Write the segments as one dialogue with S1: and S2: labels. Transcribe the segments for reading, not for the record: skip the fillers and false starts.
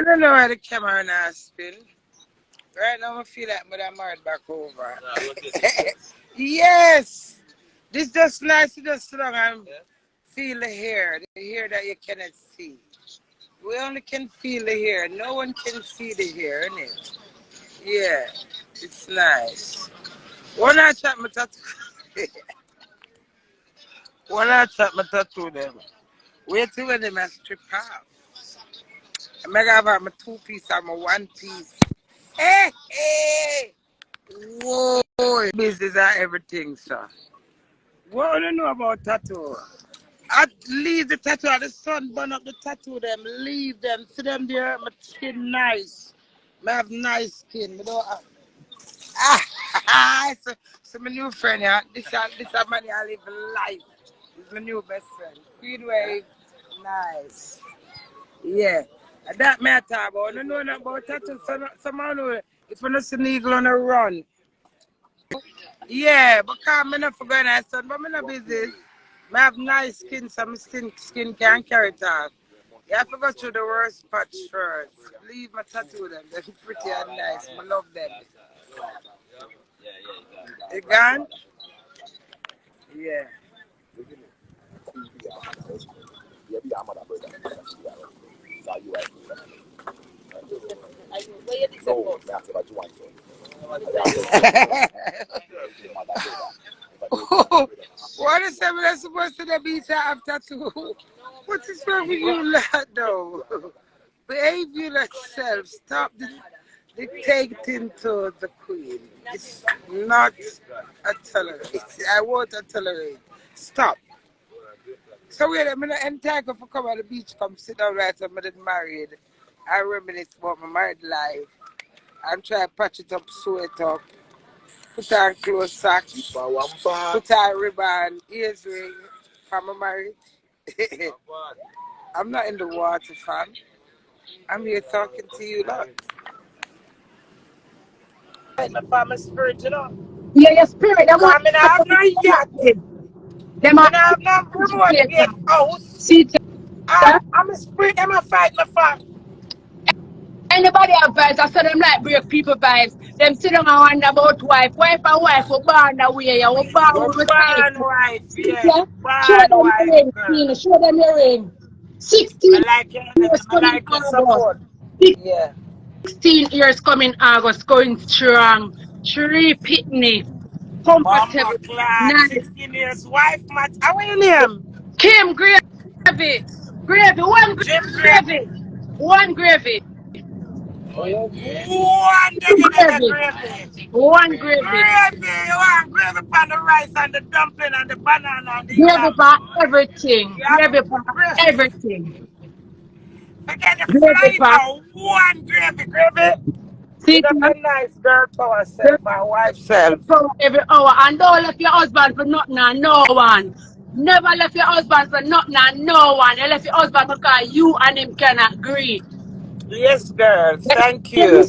S1: don't know why the camera now spin. Right now I feel like I'm married back over. Yes! This just nice to just sit down and feel the hair that you cannot see. We only can feel the hair. No one can see the hair, innit? Yeah, it's nice. When I chat my tattoo, them. Wait till when them a strip off. I'm gonna have my 2-piece and my 1-piece. Hey, hey! Whoa! Business and everything, sir. What do you know about tattoo? I leave the tattoo, the sun burn up the tattoo them, leave them, see them there, my skin nice. I have nice skin. I don't have... so my new friend, yeah, this is money I live life. This is my new best friend. Queenie, nice. Yeah. And that me I talk about. I don't know nothing about tattoo. Someone know if you not see an eagle on a run. Yeah, because I'm not forgetting that son, but I'm not busy. I have nice skin, so my skin can't carry it off. You have to go through the worst patch first. Leave my tattoo them. They're pretty and nice. I love them. You gone? Yeah. What is that supposed to the beach after tattoo? What is wrong with you, lad, though? Behave yourself. Stop dictating to the queen. It's not a tolerate. I won't tolerate. Stop. So wait a minute, anytime I come on the beach, come sit down right after I'm married. I reminisce about my married life. I'm trying to patch it up, sew it up. Put on clothes socks, put on ribbon, ears ring, I'm married. I'm not in the water, fam. I'm here talking to you, Lord. My family spirit, you know.
S2: Yeah, your spirit.
S1: I mean, I have no yacht. I have no remote gate house.
S2: See,
S1: I'm a spirit, I'm a fight my fam.
S2: anybody have vibes, I saw them like break people vibes. Them sit down and wonder about wife. Wife and wife will born away. You will born with
S1: Wife, yeah.
S2: Show them your ring, Queen. Show them your ring. 16
S1: I like your support. Yeah.
S2: 16 years coming August, going strong. 3 pitney. Comfortable.
S1: Nice. 16 years. Wife, Matt. How are you name?
S2: Kim Gravy. Gravy. One gravy. One gravy.
S1: One gravy.
S2: One gravy.
S1: One gravy on the rice and the dumpling and the banana and the
S2: gravy for everything. Gravy for everything.
S1: Forget the flavor. One gravy.
S2: See,
S1: that's a nice girl to herself, my wife self.
S2: Every hour. And don't left your husband for nothing and no one. Never left your husband for nothing and no one. You left your husband because you and him can agree.
S1: Yes, girl. Thank you.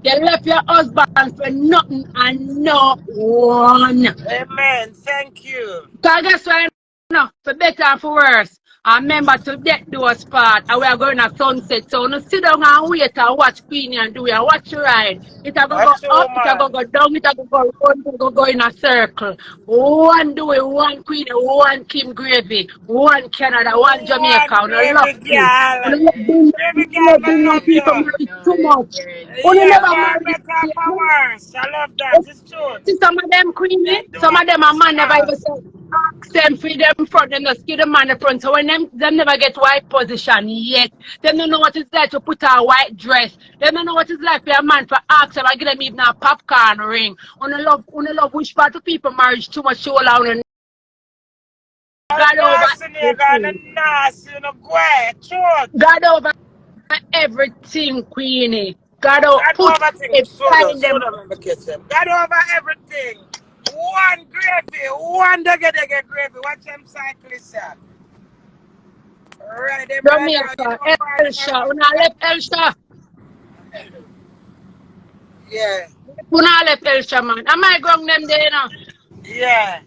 S2: You left your husband for nothing and no one.
S1: Amen. Thank you.
S2: So guess what? No, for better and for worse. And remember to get those part and we are going to sunset. So no sit down and wait and watch Queenie and Dewey and watch you ride. It'll go up, it'll go down, it'll go round, it'll go in a circle. One Dewey, one Queenie, one Kim Gravy, one Canada, one Jamaica.
S1: One Gravy girl.
S2: People too much. Only never married.
S1: I love that. It's true.
S2: See some of them Queenie, some of them a man never even said. Ask them for them front and just give the man the front. So when them never get white position yet, them don't know what it's like to put a white dress. Them don't know what it's like for a man for ask them. I give them even a popcorn ring. On the love which part of people marriage too much show on God over everything, Queenie. God over everything.
S1: God over everything. One gravy, one dagger gravy. Watch them cyclists, sir. Right,
S2: Elsha. When I left Elsha.
S1: Yeah.
S2: When I left Elsha, man. Am I going them there, you know?
S1: Yeah.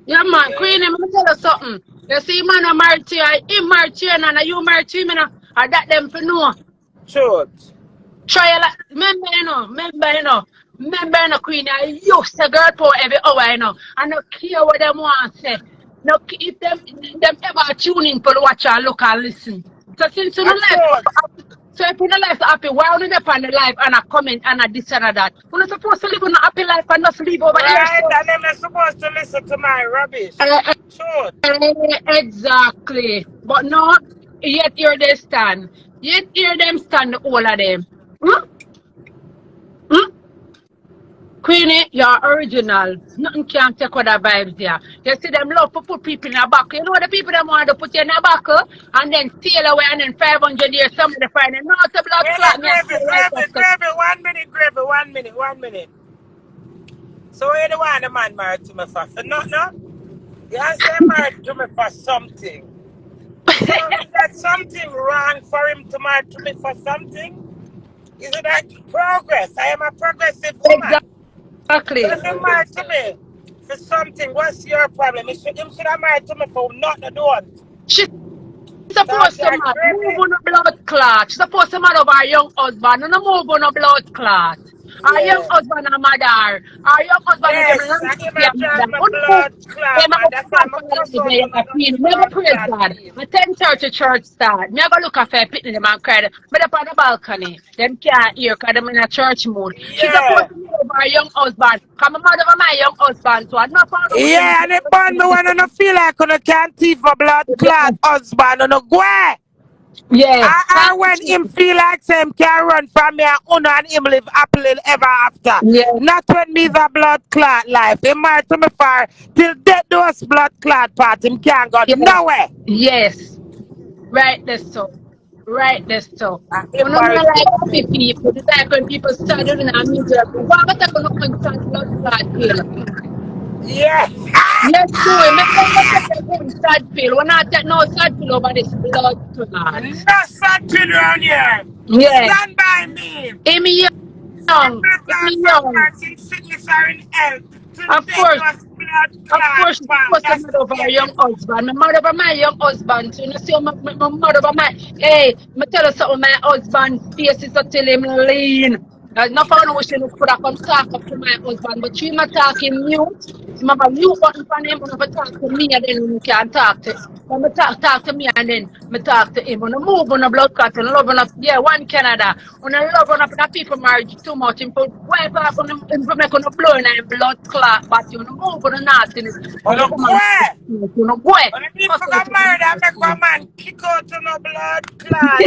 S2: Yeah, man. Queenie, I'm going to tell you something. You see, man, I'm married to you. He married to you, and you married to him, and that them for know.
S1: Short.
S2: Try a lot. Remember, Queenie, I used to girl power every hour, I don't care what them want to say. No, if them ever tune in for watch and look and listen. So since you don't like,
S1: Short.
S2: so if you don't like happy, why don't you up on the life and a comment and a this and a that? You're not supposed to live on a happy life and not sleep over here.
S1: Right,
S2: So.
S1: and I'm not supposed to listen to my rubbish. Short.
S2: Exactly. But no, yet here they stand. Yet here them stand, all of them. Hmm? Hmm? Queenie, you're original. Nothing can take other vibes here. You see them love to put people in a buckle. You know the people that want to put you in a buckle and then steal away and then 500 years somebody find a not a blood
S1: Well,
S2: clot me and steal right
S1: Gravy,
S2: up.
S1: 1 minute. So you're the one the man married to me for nothing, no? You say married to me for something. So is that something wrong for him to marry to me for something? Is it that progress? I am a progressive woman.
S2: Exactly.
S1: So if he married to me for something, what's your problem? Him should have married to me for nothing doing.
S2: She's supposed to move on a blood clot. She's supposed to mad over her young husband and move on a blood clot. Our young husband and mother. Our young husband is
S1: Yes, I give my child my blood clot, man. That's why I'm a cross out on the
S2: never
S1: blood
S2: praise
S1: clot.
S2: God. My 10:30 church start. Me go look at her pitting them and cry. But up on the balcony. Them can't hear because them in a church mood. She's supposed to move over her young husband. Come my mother over my young husband. So I not found out
S1: Yeah, and it burn me when I don't feel like I can't thief my blood clot husband on the go.
S2: Yeah.
S1: I when him feel like him can run from me and him live happily ever after.
S2: Yeah.
S1: Not when me the blood clot life. He married to me for till death those blood clot part him can't go nowhere.
S2: Yes. Right there so. Right there so.
S1: He
S2: When I'm
S1: married
S2: like
S1: to
S2: happy people, it's like when people start doing a media. Why am I going to instant blood clot pill?
S1: Yeah.
S2: Yes, do it. Make them take sad pill. When I take no sad pill over this blood clot.
S1: No something around here.
S2: Yeah.
S1: Stand by me.
S2: Amy young. Amy young.
S1: In sickness or in health.
S2: Of course. Of course, she's supposed to
S1: That's
S2: mad over her young husband. My mad over my young husband. So you know, see, my mad over my. Hey, me tell you something. My husband's face is until him lean. Not for no wish you could have come talk up to my husband, but you might talking mute. So my mute button for him when I talk to me, and then you can talk to. When I talk to me, and then I talk to him. When I move on a blood clot, and love on up, yeah, one Canada. When I love on up, the people marriage too much. Him put wipe off on him, make on a blow in a blood clot, but you know move on the nastiness.
S1: On the
S2: You know, boy.
S1: when the people got married, I make one man kick out to no blood clot.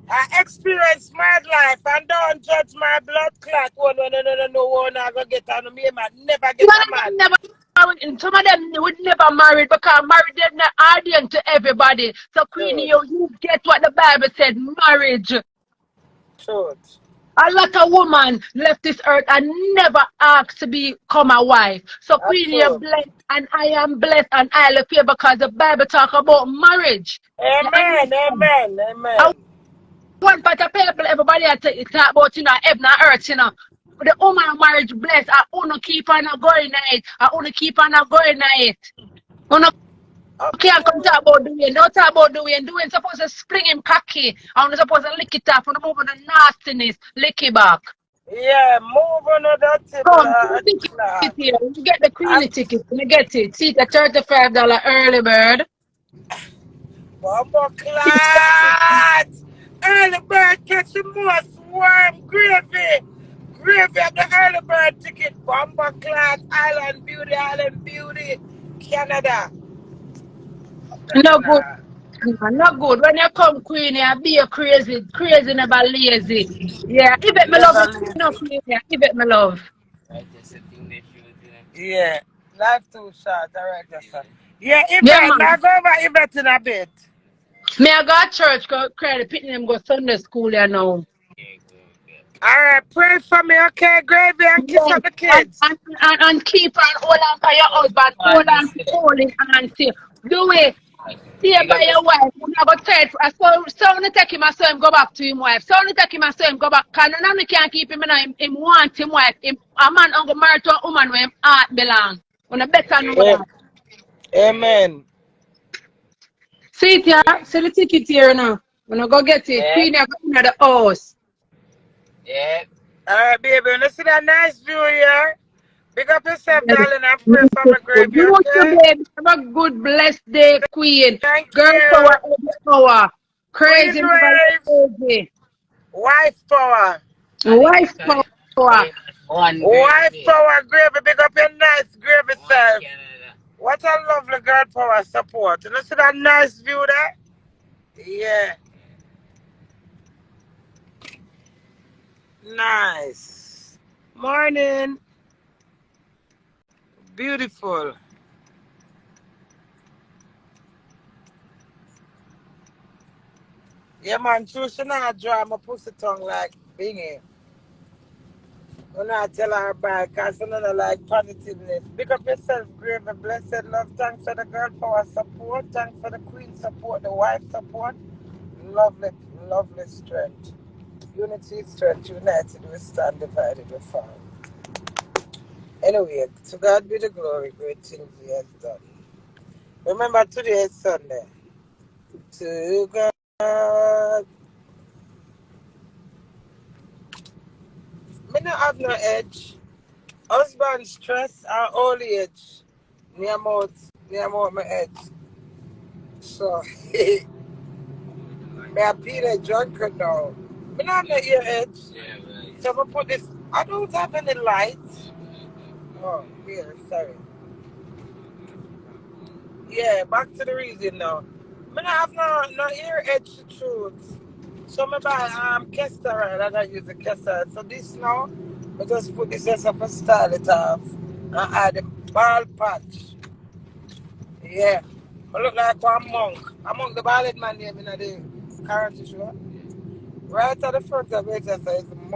S1: I experience mad life and don't judge my blood clot. Oh, no, one I gonna get on me, man. Never get a man.
S2: Some of them would never marry because marriage is not ardent to everybody. So, Queenie, you get what the Bible said, marriage.
S1: Truth.
S2: A lot of women left this earth and never asked to become a wife. So, Queenie, you're blessed and I am blessed and I love you because the Bible talk about marriage.
S1: Amen.
S2: One part of people, everybody talk about, you know, heaven and earth, you know. The woman marriage blessed, I want to keep on going at it. I want to keep on going at it. Can't come talk about doing, don't talk about doing supposed to spring him cocky. I'm supposed to lick it off, and move on the nastiness, lick it back.
S1: Yeah, move on that
S2: ticket here. You get the Queenie ticket, you get it. See the $35 early bird.
S1: Bumbo clot! Early bird catch the most warm gravy. Gravy of the early bird ticket. Bumbo clot, Island Beauty, Canada.
S2: No good. Not good. When you come, Queenie, I be a crazy, never lazy. Yeah, give it my love. No, Queenie, give it my love.
S1: Yeah, life too short. All right, that's fine. Yeah, Yvette, now go over Yvette in a bit.
S2: Me, I got church, go credit, pitting them go Sunday school, you know.
S1: All right, pray for me, okay, Gravy, and kiss up the kids.
S2: And keep on hold on by your husband, hold on to holding and say, do it. Stay by your wife. You never said, so only take him and so him go back to him wife. So only take him and so him go back. Because none can't keep him in him want him wife. A man go married to a woman where him heart belong. On a better know that.
S1: Amen.
S2: See it here. See the ticket here now. When I go get it,
S3: Yeah.
S2: Queenie, I go in the house.
S3: Yeah.
S1: Alright, baby, you see that nice view here? Pick up yourself,
S2: Yes.
S1: darling, and pray for my
S2: Beautiful.
S1: gravy,
S2: You too,
S1: okay?
S2: baby. Have a good, blessed day, Queen.
S1: Thank
S2: Girl
S1: you.
S2: power every hour.
S1: Queen
S2: Crazy, never
S1: Wave,
S2: crazy.
S1: wife power.
S2: Wife power.
S3: One
S1: Wife
S3: gravy.
S1: power gravy, big up your nice gravy
S3: One
S1: self.
S3: Canada.
S1: What a lovely girl power support. You see that nice view there? Yeah, nice. Morning, beautiful. Yeah, man, true, she not dry my pussy tongue like bingy. When I tell her about because you know like positiveness. Pick up yourself, gravy, blessed love. Thanks for the girl power support. Thanks for the queen support, the wife support. Lovely, lovely strength. Unity, strength, united we stand, divided we fall. Anyway, to God be the glory, great things He has done. Remember, today is Sunday. To God, me not have no edge. Husband stress or old age. Near mouth my edge. So, me a Peter drunker now. Me not have no ear edge.
S3: Yeah, man.
S1: So I put this. I don't have any lights. Oh, here, sorry. Yeah, back to the reason now. Me not have no ear edge to truth. So me buy Kester right, I don't use the Kester. So this now, I just put this as for style it off and add the ball patch. Yeah. I look like one monk. A monk the ballad man name in the character show. Right at the front of it, I say it's a monk.